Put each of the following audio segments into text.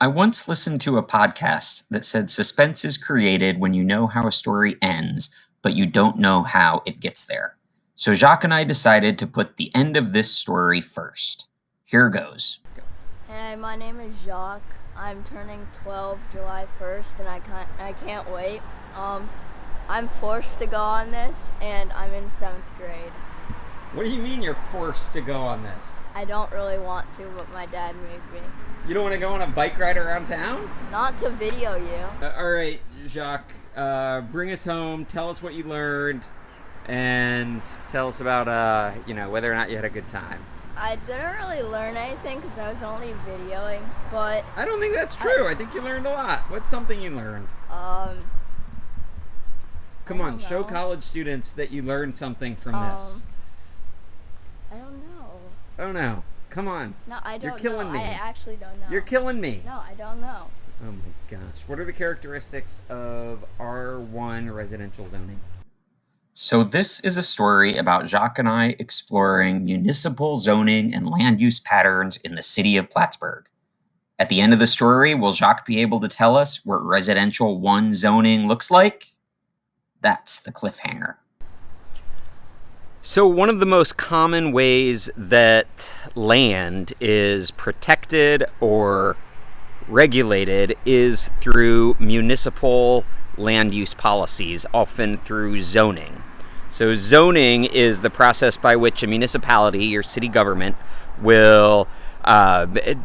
I once listened to a podcast that said suspense is created when you know how a story ends, but you don't know how it gets there. So Jacques and I decided to put the end of this story first. Here goes. Hey, my name is Jacques. I'm turning 12 July 1st, and I can't wait. I'm forced to go on this, and I'm in 7th grade. What do you mean you're forced to go on this? I don't really want to, but my dad made me. You don't want to go on a bike ride around town? Not to video you. All right, Jacques, bring us home, tell us what you learned, and tell us about, whether or not you had a good time. I didn't really learn anything because I was only videoing, but... I don't think that's true. I think you learned a lot. What's something you learned? Come on, show college students that you learned something from this. I don't know. Oh no. Come on. No, I don't know. You're killing me. I actually don't know. You're killing me. No, I don't know. Oh my gosh. What are the characteristics of R1 residential zoning? So this is a story about Jacques and I exploring municipal zoning and land use patterns in the city of Plattsburgh. At the end of the story, will Jacques be able to tell us what residential 1 zoning looks like? That's the cliffhanger. So one of the most common ways that land is protected or regulated is through municipal land use policies, often through zoning. So zoning is the process by which a municipality, your city government, will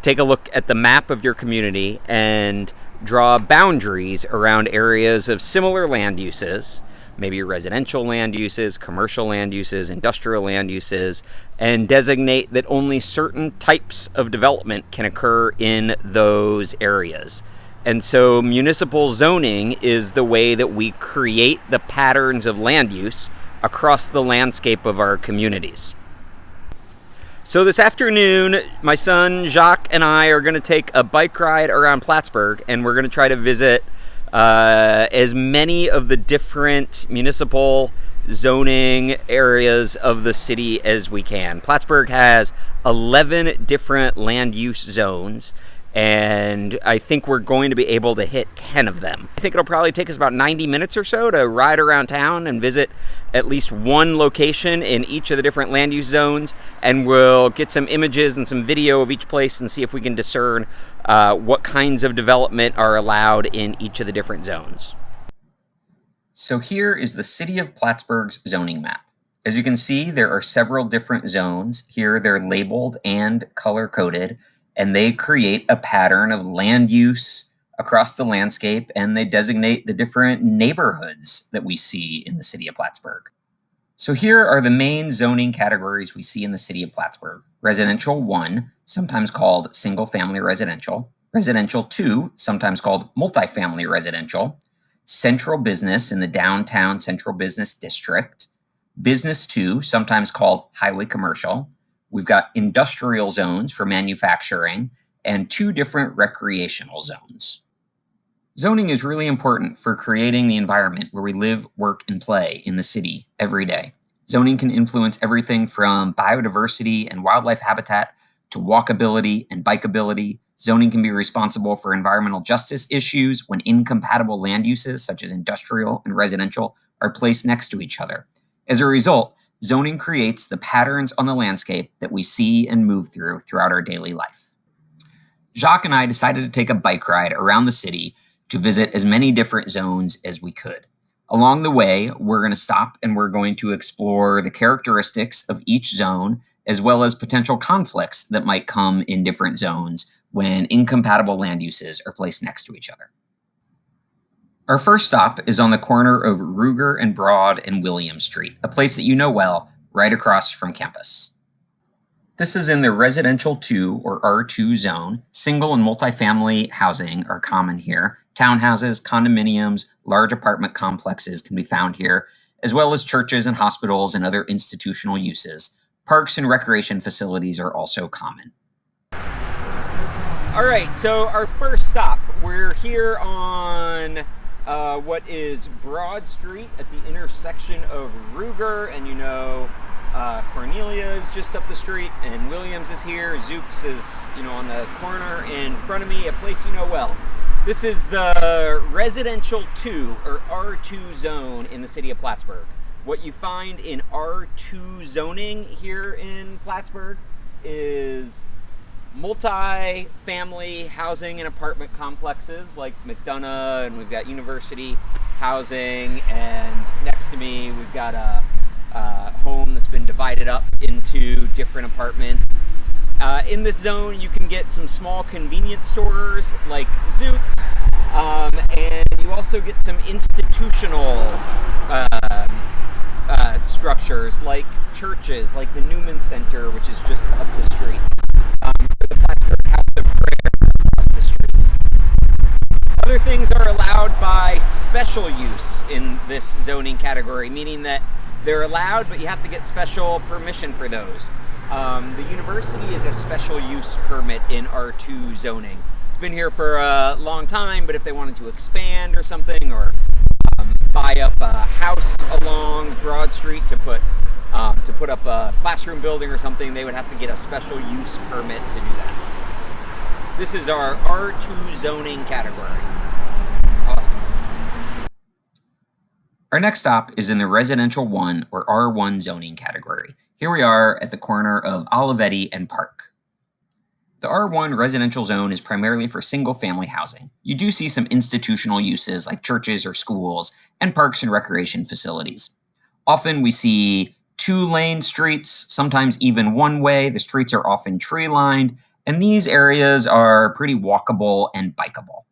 take a look at the map of your community and draw boundaries around areas of similar land uses, maybe residential land uses, commercial land uses, industrial land uses, and designate that only certain types of development can occur in those areas. And so municipal zoning is the way that we create the patterns of land use across the landscape of our communities. So this afternoon, my son Jacques and I are going to take a bike ride around Plattsburgh, and we're going to try to visit as many of the different municipal zoning areas of the city as we can. Plattsburgh has 11 different land use zones, and I think we're going to be able to hit 10 of them. I think it'll probably take us about 90 minutes or so to ride around town and visit at least one location in each of the different land use zones, and we'll get some images and some video of each place and see if we can discern what kinds of development are allowed in each of the different zones. So here is the city of Plattsburgh's zoning map. As you can see, there are several different zones. Here they're labeled and color-coded, and they create a pattern of land use across the landscape, and they designate the different neighborhoods that we see in the city of Plattsburgh. So here are the main zoning categories we see in the city of Plattsburgh. Residential 1, sometimes called single-family residential. Residential 2, sometimes called multifamily residential. Central business in the downtown central business district. Business 2, sometimes called highway commercial. We've got industrial zones for manufacturing and 2 different recreational zones. Zoning is really important for creating the environment where we live, work, and play in the city every day. Zoning can influence everything from biodiversity and wildlife habitat to walkability and bikeability. Zoning can be responsible for environmental justice issues when incompatible land uses, such as industrial and residential, are placed next to each other. As a result, zoning creates the patterns on the landscape that we see and move throughout our daily life. Jacques and I decided to take a bike ride around the city to visit as many different zones as we could. Along the way, we're going to stop and we're going to explore the characteristics of each zone, as well as potential conflicts that might come in different zones when incompatible land uses are placed next to each other. Our first stop is on the corner of Ruger and Broad and William Street, a place that you know well, right across from campus. This is in the residential 2 or R2 zone. Single and multifamily housing are common here. Townhouses, condominiums, large apartment complexes can be found here, as well as churches and hospitals and other institutional uses. Parks and recreation facilities are also common. All right, so our first stop, we're here on what is Broad Street at the intersection of Ruger and Cornelia is just up the street, and Williams is here. Zooks is, on the corner in front of me, a place you know well. This is the residential 2 or R2 zone in the city of Plattsburgh. What you find in R2 zoning here in Plattsburgh is multi-family housing and apartment complexes like McDonough, and we've got university housing, and next to me we've got a home that's been divided up into different apartments. In this zone you can get some small convenience stores like Zooks, and you also get some institutional structures like churches, like the Newman Center, which is just up the street, or the Plattsburgh House of Prayer across the street. Other things are allowed by special use in this zoning category, meaning that they're allowed, but you have to get special permission for those. The university is a special use permit in R2 zoning. It's been here for a long time, but if they wanted to expand or something, or buy up a house along Broad Street to put up a classroom building or something, they would have to get a special use permit to do that. This is our R2 zoning category. Awesome. Our next stop is in the residential 1 or R1 zoning category. Here we are at the corner of Olivetti and Park. The R1 residential zone is primarily for single-family housing. You do see some institutional uses like churches or schools, and parks and recreation facilities. Often we see 2-lane streets, sometimes even one way. The streets are often tree-lined, and these areas are pretty walkable and bikeable.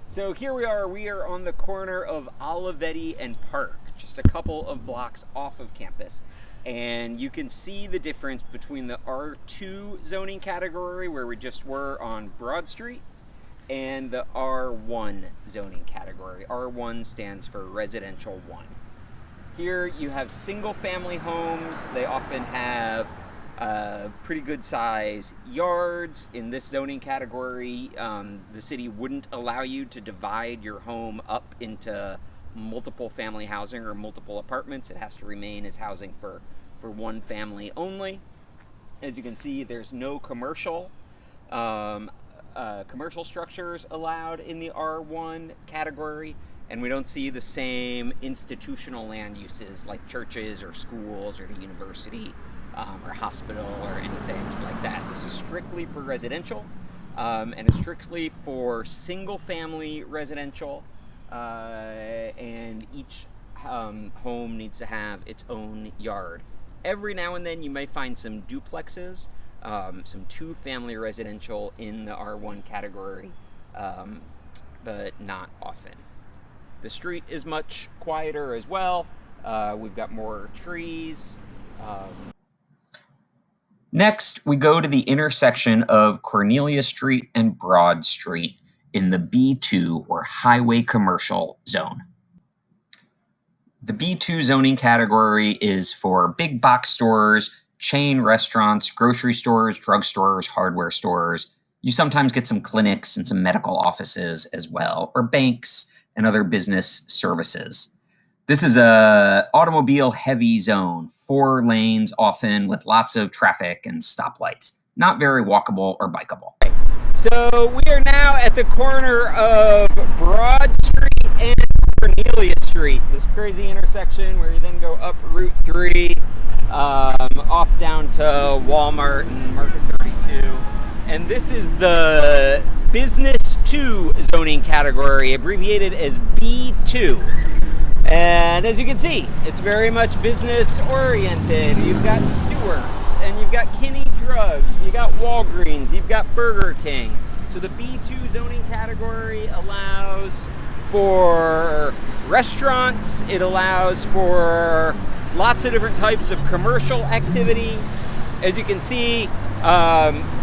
So here we are on the corner of Olivetti and Park, just a couple of blocks off of campus. And you can see the difference between the R2 zoning category, where we just were on Broad Street, and the R1 zoning category. R1 stands for residential 1. Here you have single family homes. They often have pretty good size yards. In this zoning category, the city wouldn't allow you to divide your home up into multiple family housing or multiple apartments. It has to remain as housing for one family only. As you can see, there's no commercial structures allowed in the R1 category, and we don't see the same institutional land uses like churches or schools or the university or hospital or anything like that. This is strictly for residential, and it's strictly for single family residential, and each home needs to have its own yard. Every now and then you may find some duplexes, some 2-family residential in the R1 category, but not often. The street is much quieter as well. We've got more trees. Next, we go to the intersection of Cornelia Street and Broad Street in the B2 or Highway Commercial Zone. The B2 zoning category is for big box stores, chain restaurants, grocery stores, drugstores, hardware stores. You sometimes get some clinics and some medical offices as well, or banks and other business services. This is a automobile-heavy zone, 4 lanes often with lots of traffic and stoplights. Not very walkable or bikeable. So we are now at the corner of Broad Street and Cornelia Street, this crazy intersection where you then go up Route 3, off down to Walmart and Market 32. And this is the Business 2 zoning category, abbreviated as B2. And as you can see, it's very much business oriented. You've got Stewart's, and you've got Kinney Drugs, you got Walgreens, you've got Burger King. So the B2 zoning category allows for restaurants, it allows for lots of different types of commercial activity. As you can see,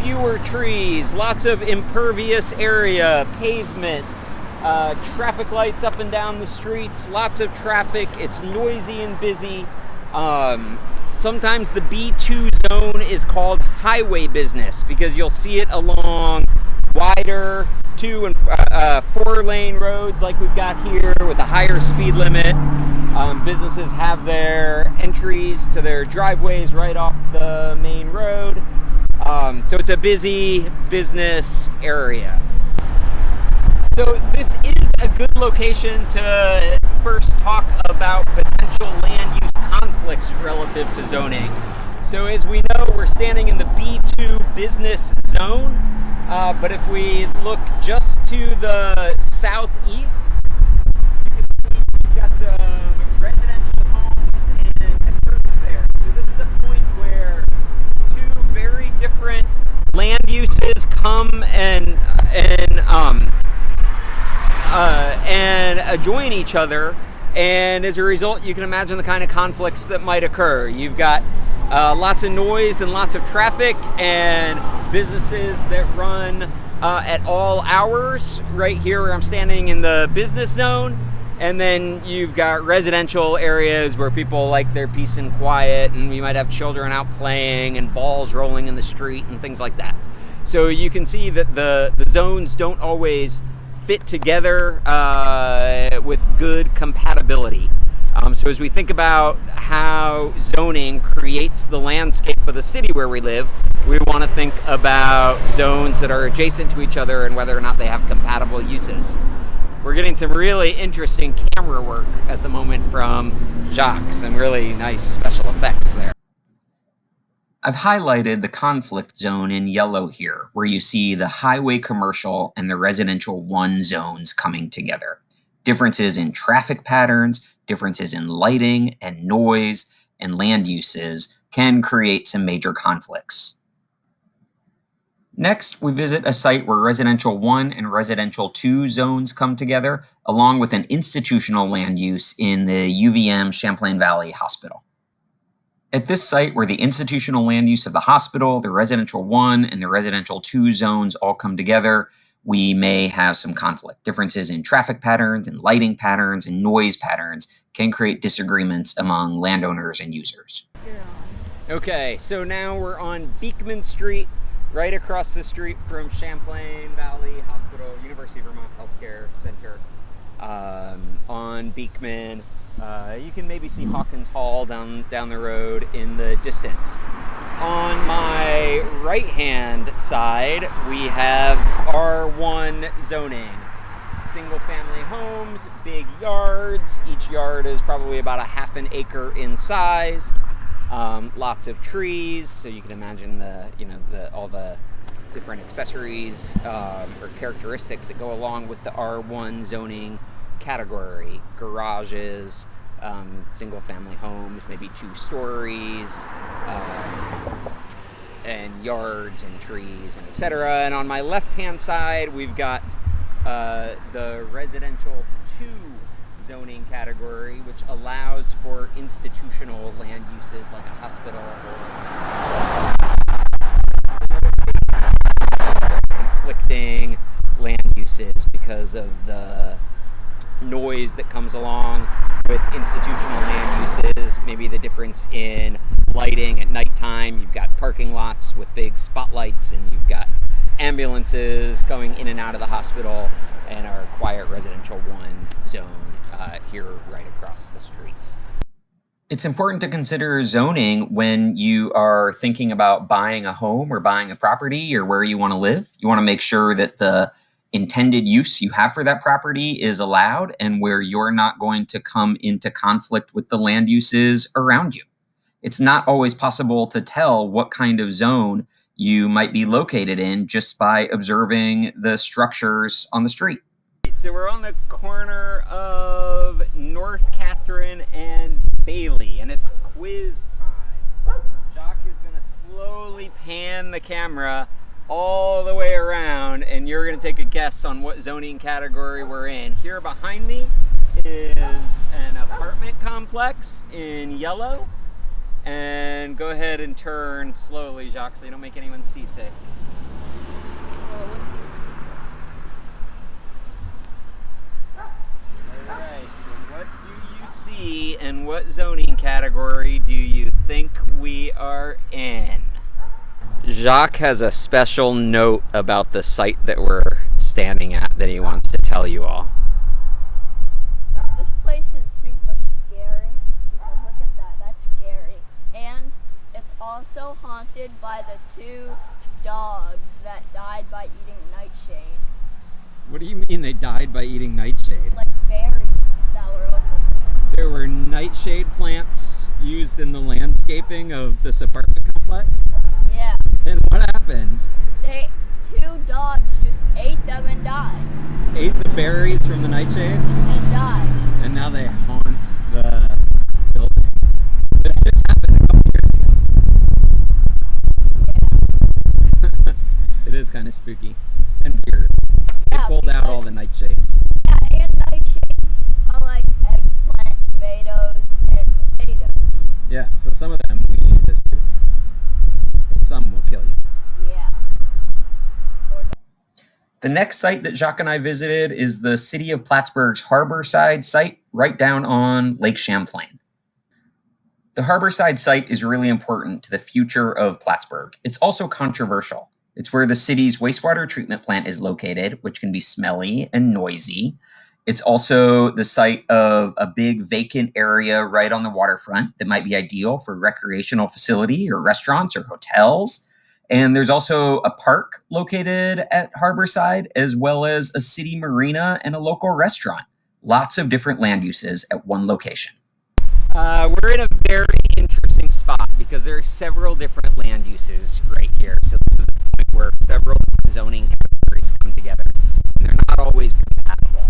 fewer trees, lots of impervious area, pavement, traffic lights up and down the streets, lots of traffic. It's noisy and busy. Sometimes the B2 zone is called highway business because you'll see it along wider 2 and 4 lane roads like we've got here with a higher speed limit. Businesses have their entries to their driveways right off the main road. So it's a busy business area. So this is a good location to first talk about potential land use conflicts relative to zoning. So as we know, we're standing in the B2 business zone, but if we look just to the southeast, you can see we've got some residential homes and a church there. So this is a point where 2 very different land uses come and adjoin each other, and as a result you can imagine the kind of conflicts that might occur. You've got lots of noise and lots of traffic and businesses that run at all hours right here where I'm standing in the business zone, and then you've got residential areas where people like their peace and quiet, and we might have children out playing and balls rolling in the street and things like that. So you can see that the zones don't always fit together with good compatibility. So as we think about how zoning creates the landscape of the city where we live, we want to think about zones that are adjacent to each other and whether or not they have compatible uses. We're getting some really interesting camera work at the moment from Jacques, some really nice special effects there. I've highlighted the conflict zone in yellow here, where you see the highway commercial and the residential 1 zones coming together. Differences in traffic patterns, differences in lighting and noise and land uses can create some major conflicts. Next, we visit a site where residential 1 and residential 2 zones come together, along with an institutional land use in the UVM Champlain Valley Hospital. At this site, where the institutional land use of the hospital, the residential 1 and the residential 2 zones all come together, we may have some conflict. Differences in traffic patterns and lighting patterns and noise patterns can create disagreements among landowners and users. Okay, so now we're on Beekman Street, right across the street from Champlain Valley Hospital, University of Vermont Healthcare Center. On Beekman, you can maybe see Hawkins Hall down the road in the distance. On my right-hand side, we have R1 zoning. Single-family homes, big yards. Each yard is probably about a half an acre in size. Lots of trees, so you can imagine all the different accessories or characteristics that go along with the R1 zoning category. Garages, single-family homes, maybe 2 stories, and yards and trees, and etc. And on my left-hand side, we've got the residential 2 zoning category, which allows for institutional land uses like a hospital or conflicting land uses because of the noise that comes along with institutional land uses, maybe the difference in lighting at nighttime. You've got parking lots with big spotlights, and you've got ambulances going in and out of the hospital, and our quiet residential 1 zone here right across the street. It's important to consider zoning when you are thinking about buying a home or buying a property or where you want to live. You want to make sure that the intended use you have for that property is allowed and where you're not going to come into conflict with the land uses around you. It's not always possible to tell what kind of zone you might be located in just by observing the structures on the street. So we're on the corner of North Catherine and Bailey, and it's quiz time. Jacques is going to slowly pan the camera all the way around, and you're going to take a guess on what zoning category we're in. Here behind me is an apartment complex in yellow. And go ahead and turn slowly, Jacques, so you don't make anyone seasick. Well, it wouldn't be seasick. Alright, so what do you see and what zoning category do you think we are in? Jacques has a special note about the site that we're standing at that he wants to tell you all. This place is super scary because look at that, that's scary. And it's also haunted by the two dogs that died by eating nightshade. What do you mean they died by eating nightshade? Like berries that were over there. There were nightshade plants used in the landscaping of this apartment complex? Yeah. And what happened? Two dogs just ate them and died. Ate the berries from the nightshade? And died. And now they haunt the building. This just happened a couple years ago. It is kind of spooky and weird. They Yeah, pulled out all the nightshades. Yeah, and nightshades are like eggplant, tomatoes, and potatoes. Yeah, so some of them we use as food. But some will kill you. Yeah. The next site that Jacques and I visited is the city of Plattsburgh's Harborside site right down on Lake Champlain. The Harborside site is really important to the future of Plattsburgh. It's also controversial. It's where the city's wastewater treatment plant is located, which can be smelly and noisy. It's also the site of a big vacant area right on the waterfront that might be ideal for recreational facility or restaurants or hotels. And there's also a park located at Harborside, as well as a city marina and a local restaurant. Lots of different land uses at one location. We're in a very interesting spot because there are several different land uses right here. So this is a point where several zoning categories come together, and they're not always compatible.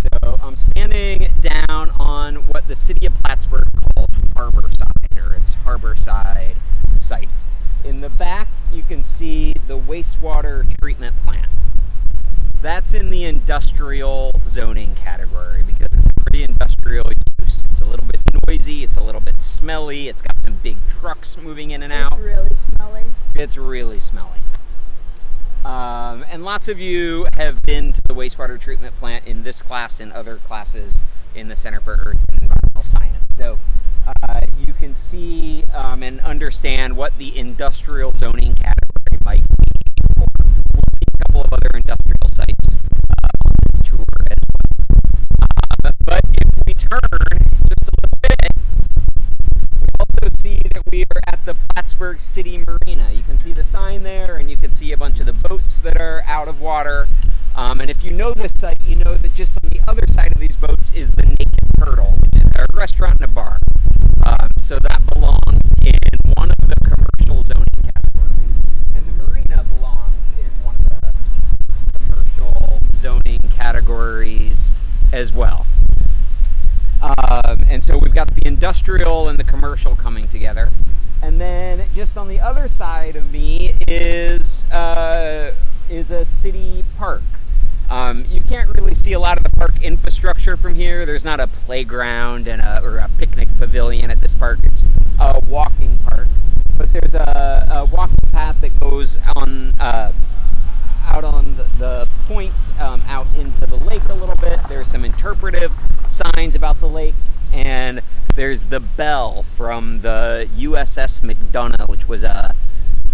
So I'm standing down on what the city of Plattsburgh calls Harborside, or its Harborside site. In the back, you can see the wastewater treatment plant. That's in the industrial zoning category because it's a pretty industrial use. It's a little bit noisy, it's a little bit smelly, it's got some big trucks moving in and out. It's really smelly. It's really smelly. And lots of you have been to the wastewater treatment plant in this class and other classes in the Center for Earth and Environmental Science. So you can see and understand what the industrial zoning category might be for. We'll see a couple of other industrial sites on this tour as well. But if we turn just a little bit, we also see that we are at the Plattsburgh City Marina. You can see the sign there, and you can see a bunch of the boats that are out of water. And if you know this site, you know that just on the other side of these boats is the Naked Turtle, which is a restaurant and a bar. So that belongs in one of the commercial zoning categories. And the marina belongs in one of the commercial zoning categories as well. And so we've got the industrial and the commercial coming together. And then just on the other side of me is a city park. You can't really see a lot of the park infrastructure from here. There's not a playground or a picnic pavilion at this park. It's a walking park. But there's a walking path that goes on out on the point out into the lake a little bit. There's some interpretive signs about the lake. And there's the bell from the USS McDonough, which was a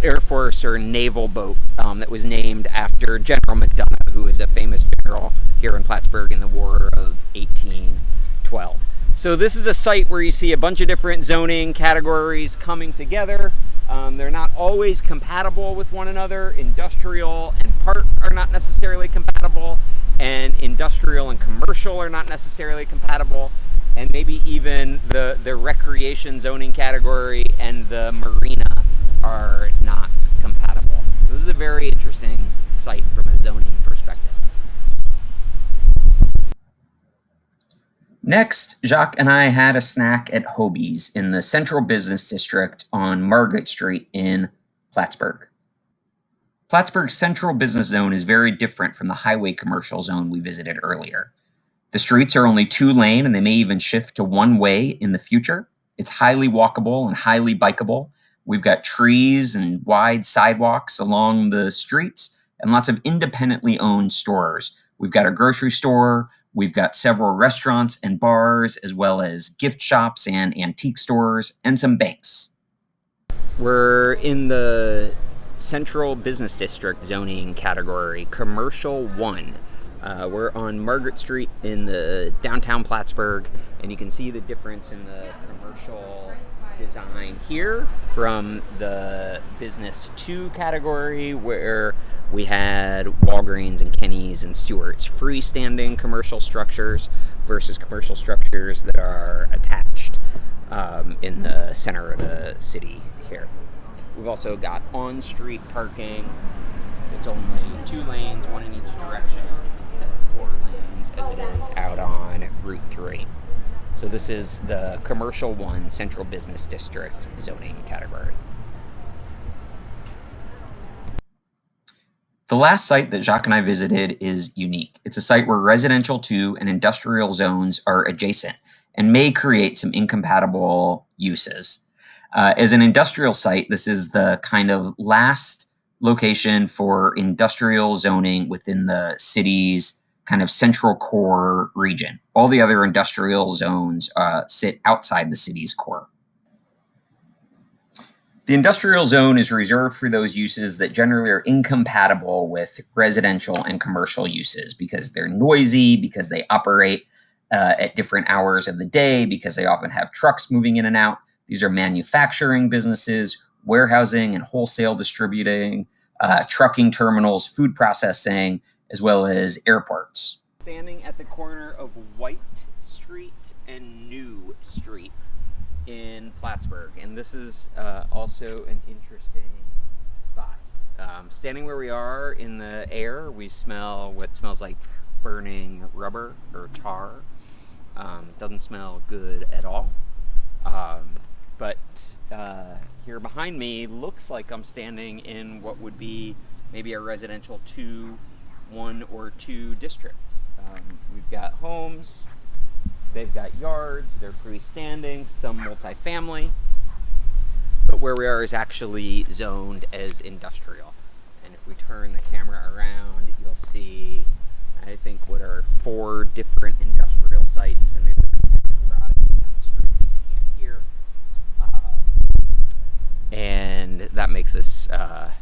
Air Force or naval boat that was named after General McDonough, who is a famous general here in Plattsburgh in the War of 1812. So this is a site where you see a bunch of different zoning categories coming together. They're not always compatible with one another. Industrial and park are not necessarily compatible, and industrial and commercial are not necessarily compatible. And maybe even the recreation zoning category and the marina are not compatible. So this is a very interesting site from a zoning perspective. Next, Jacques and I had a snack at Hobie's in the Central Business District on Margaret Street in Plattsburgh. Plattsburgh's Central Business Zone is very different from the highway commercial zone we visited earlier. The streets are only 2-lane, and they may even shift to 1-way in the future. It's highly walkable and highly bikeable. We've got trees and wide sidewalks along the streets and lots of independently owned stores. We've got a grocery store. We've got several restaurants and bars, as well as gift shops and antique stores and some banks. We're in the Central Business District zoning category, Commercial 1. We're on Margaret Street in the downtown Plattsburgh, and you can see the difference in the commercial design here from the Business 2 category, where we had Walgreens and Kenny's and Stewart's freestanding commercial structures versus commercial structures that are attached in the center of the city here. We've also got on-street parking. It's only 2 lanes, 1 in each direction, instead of 4 lanes as it is out on Route 3. So this is the Commercial 1 Central Business District zoning category. The last site that Jacques and I visited is unique. It's a site where residential 2 and industrial zones are adjacent and may create some incompatible uses. As an industrial site, this is the kind of last location for industrial zoning within the city's kind of central core region. All the other industrial zones sit outside the city's core. The industrial zone is reserved for those uses that generally are incompatible with residential and commercial uses because they're noisy, because they operate at different hours of the day, because they often have trucks moving in and out. These are manufacturing businesses, warehousing and wholesale distributing, trucking terminals, food processing, as well as airports. Standing at the corner of White Street and New Street in Plattsburgh, and this is also an interesting spot. Standing where we are in the air, we smell what smells like burning rubber or tar. Doesn't smell good at all. But here behind me looks like I'm standing in what would be maybe a residential 1 or 2 district. We've got homes, they've got yards, they're freestanding, some multifamily, but where we are is actually zoned as industrial. And if we turn the camera around, you'll see, I think, what are 4 different industrial sites, and they have a garage down the street that you can't hear. And that makes this, a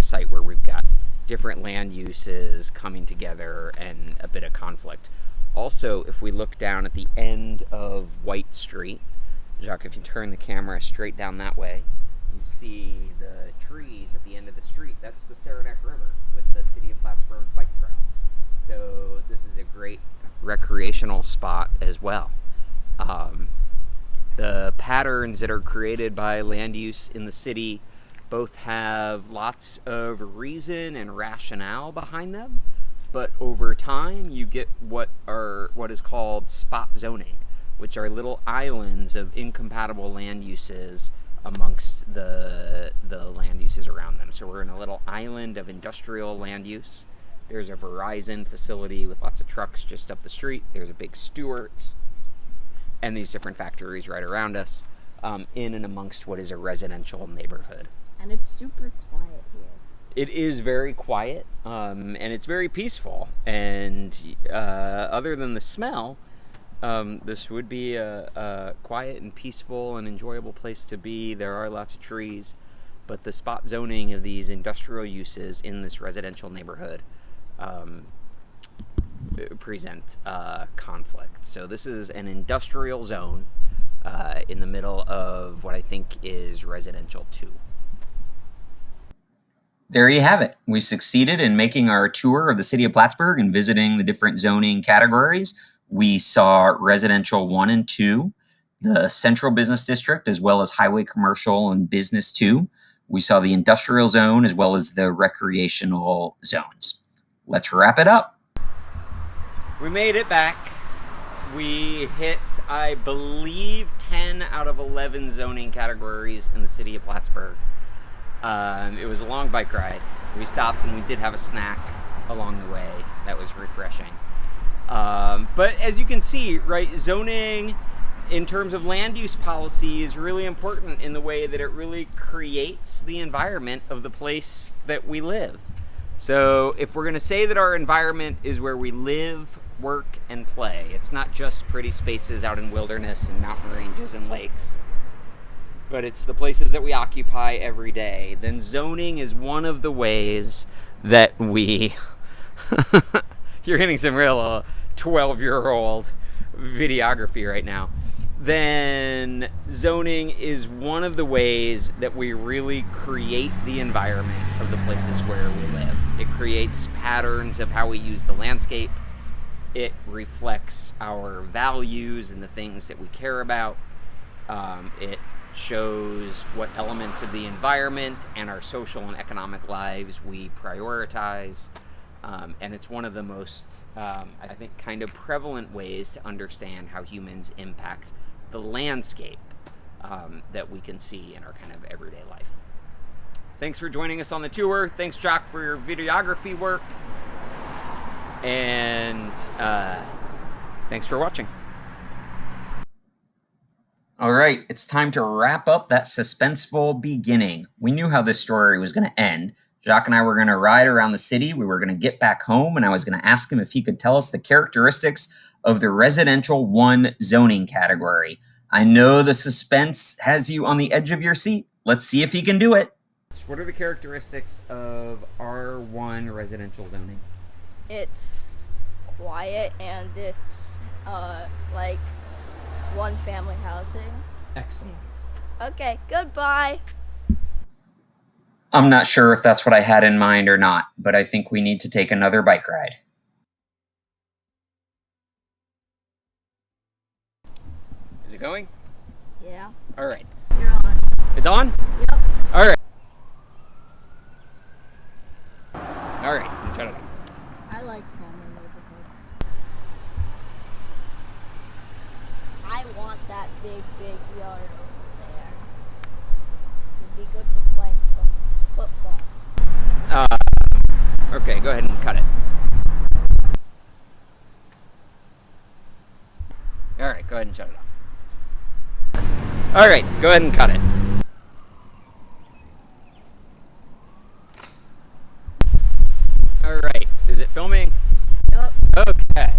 site where we've got different land uses coming together and a bit of conflict. Also, if we look down at the end of White Street, Jacques, if you turn the camera straight down that way, you see the trees at the end of the street. That's the Saranac River with the City of Plattsburgh bike trail. So this is a great recreational spot as well. The patterns that are created by land use in the city both have lots of reason and rationale behind them, but over time you get what is called spot zoning, which are little islands of incompatible land uses amongst the land uses around them. So we're in a little island of industrial land use. There's a Verizon facility with lots of trucks just up the street. There's a big Stewart's, and these different factories right around us, in and amongst what is a residential neighborhood. And it's super quiet here. It is very quiet, and it's very peaceful. And other than the smell, this would be a quiet and peaceful and enjoyable place to be. There are lots of trees, but the spot zoning of these industrial uses in this residential neighborhood present conflict. So this is an industrial zone in the middle of what I think is residential 2. There you have it. We succeeded in making our tour of the city of Plattsburgh and visiting the different zoning categories. We saw residential 1 and 2, the central business district, as well as highway commercial and business 2. We saw the industrial zone as well as the recreational zones. Let's wrap it up. We made it back. We hit, I believe, 10 out of 11 zoning categories in the city of Plattsburgh. It was a long bike ride. We stopped and we did have a snack along the way. That was refreshing. But as you can see, right, zoning in terms of land use policy is really important in the way that it really creates the environment of the place that we live. So if we're going to say that our environment is where we live, work, and play, it's not just pretty spaces out in wilderness and mountain ranges and lakes. but it's the places that we occupy every day, then zoning is one of the ways that we. You're getting some real 12-year-old videography right now. Then zoning is one of the ways that we really create the environment of the places where we live. It creates patterns of how we use the landscape. It reflects our values and the things that we care about. It shows what elements of the environment and our social and economic lives we prioritize. And it's one of the most, I think, kind of prevalent ways to understand how humans impact the landscape that we can see in our kind of everyday life. Thanks for joining us on the tour. Thanks, Jock, for your videography work. And thanks for watching. All right, it's time to wrap up that suspenseful beginning. We knew how this story was going to end. Jacques and I were going to ride around the city. We were going to get back home, and I was going to ask him if he could tell us the characteristics of the Residential 1 zoning category. I know the suspense has you on the edge of your seat. Let's see if he can do it. What are the characteristics of R1 residential zoning? It's quiet and it's like one family housing. Excellent. Okay, goodbye. I'm not sure if that's what I had in mind or not, but I think we need to take another bike ride. Is it going? Yeah. All right. You're on. It's on? Yep. All right. All right. Shut it off. I like family neighborhoods. I want that big yard over there. It'd be good for playing football. Okay, go ahead and cut it. All right, go ahead and shut it off. All right, go ahead and cut it. All right, is it filming? Yep. Okay.